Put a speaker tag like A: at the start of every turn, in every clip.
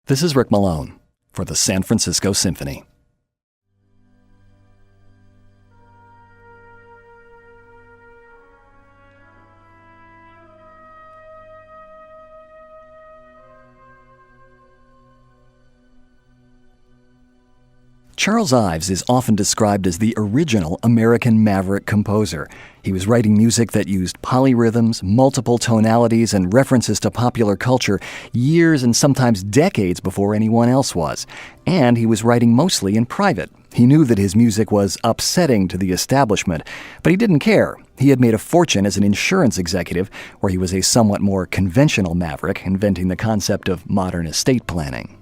A: This is Rick Malone for the San Francisco Symphony. Charles Ives is often described as the original American maverick composer. He was writing music that used polyrhythms, multiple tonalities, and references to popular culture years and sometimes decades before anyone else was. And he was writing mostly in private. He knew that his music was upsetting to the establishment, but he didn't care. He had made a fortune as an insurance executive, where he was a somewhat more conventional maverick, inventing the concept of modern estate planning.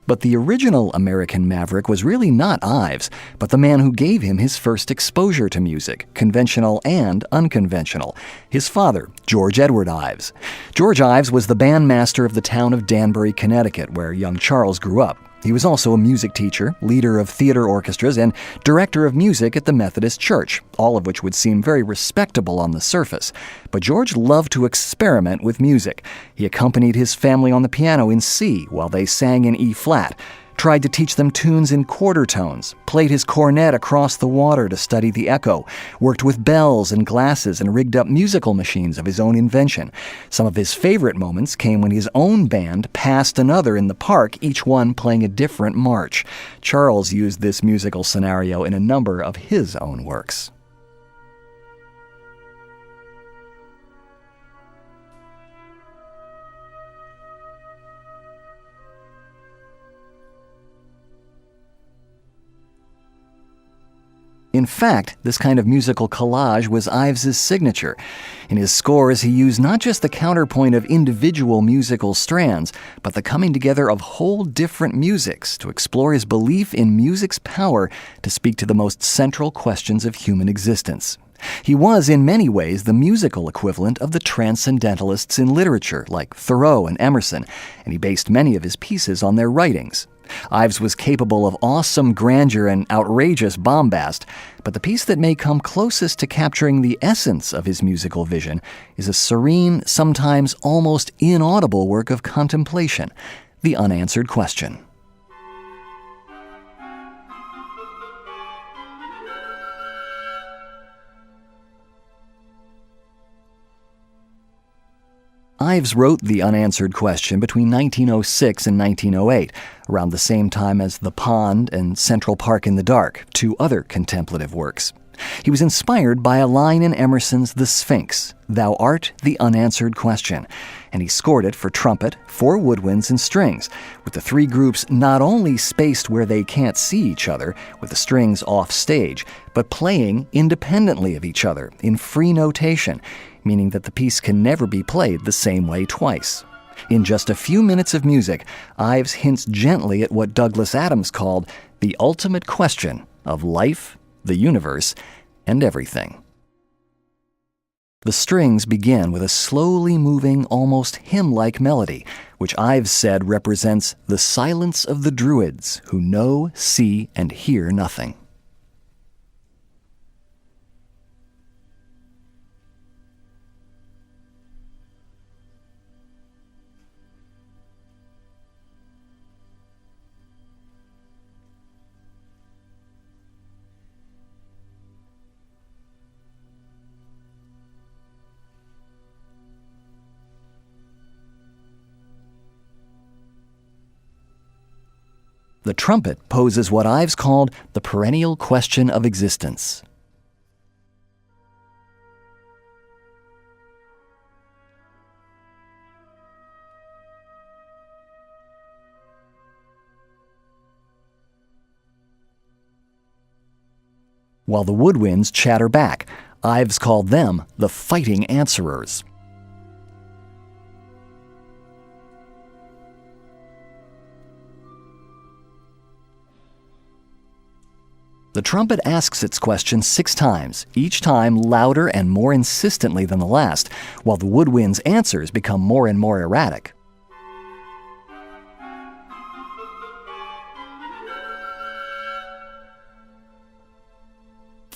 A: But the original American maverick was really not Ives, but the man who gave him his first exposure to music, conventional and unconventional, his father, George Edward Ives. George Ives was the bandmaster of the town of Danbury, Connecticut, where young Charles grew up. He was also a music teacher, leader of theater orchestras, and director of music at the Methodist Church, all of which would seem very respectable on the surface. But George loved to experiment with music. He accompanied his family on the piano in C while they sang in E-flat, tried to teach them tunes in quarter tones, played his cornet across the water to study the echo, worked with bells and glasses, and rigged up musical machines of his own invention. Some of his favorite moments came when his own band passed another in the park, each one playing a different march. Charles used this musical scenario in a number of his own works. In fact, this kind of musical collage was Ives's signature. In his scores, he used not just the counterpoint of individual musical strands, but the coming together of whole different musics to explore his belief in music's power to speak to the most central questions of human existence. He was, in many ways, the musical equivalent of the transcendentalists in literature, like Thoreau and Emerson, and he based many of his pieces on their writings. Ives was capable of awesome grandeur and outrageous bombast, but the piece that may come closest to capturing the essence of his musical vision is a serene, sometimes almost inaudible work of contemplation, The Unanswered Question. Ives wrote The Unanswered Question between 1906 and 1908, around the same time as The Pond and Central Park in the Dark, two other contemplative works. He was inspired by a line in Emerson's The Sphinx, "Thou art the unanswered question," and he scored it for trumpet, 4 woodwinds, and strings, with the 3 groups not only spaced where they can't see each other, with the strings off stage, but playing independently of each other, in free notation, meaning that the piece can never be played the same way twice. In just a few minutes of music, Ives hints gently at what Douglas Adams called the ultimate question of life, the universe, and everything. The strings begin with a slowly moving, almost hymn-like melody, which Ives said represents the silence of the Druids who know, see, and hear nothing. The trumpet poses what Ives called the perennial question of existence. While the woodwinds chatter back, Ives called them the fighting answerers. The trumpet asks its question 6 times, each time louder and more insistently than the last, while the woodwind's answers become more and more erratic.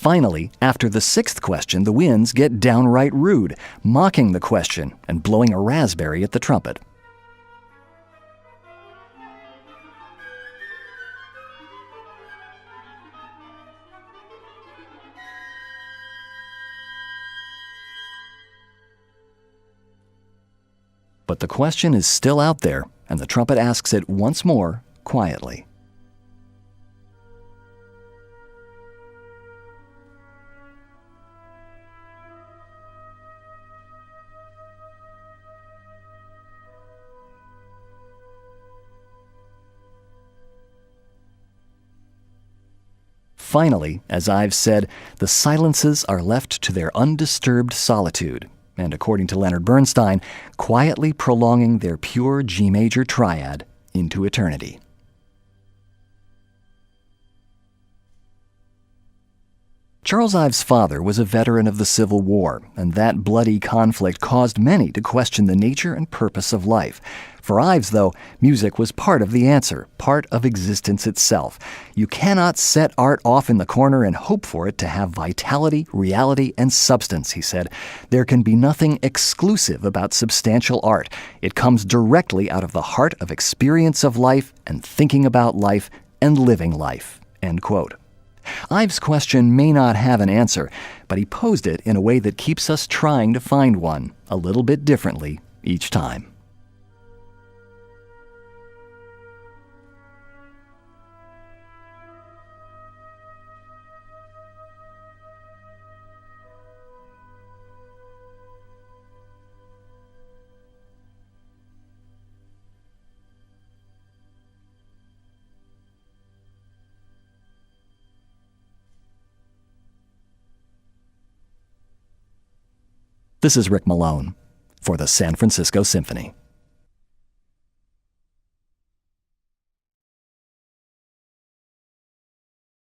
A: Finally, after the sixth question, the winds get downright rude, mocking the question and blowing a raspberry at the trumpet. But the question is still out there, and the trumpet asks it once more, quietly. Finally, as Ives said, the silences are left to their undisturbed solitude, and according to Leonard Bernstein, quietly prolonging their pure G major triad into eternity. Charles Ives' father was a veteran of the Civil War, and that bloody conflict caused many to question the nature and purpose of life. For Ives, though, music was part of the answer, part of existence itself. You cannot set art off in the corner and hope for it to have vitality, reality, and substance, he said. There can be nothing exclusive about substantial art. It comes directly out of the heart of experience of life and thinking about life and living life. End quote. Ives' question may not have an answer, but he posed it in a way that keeps us trying to find one, a little bit differently each time. This is Rick Malone for the San Francisco Symphony.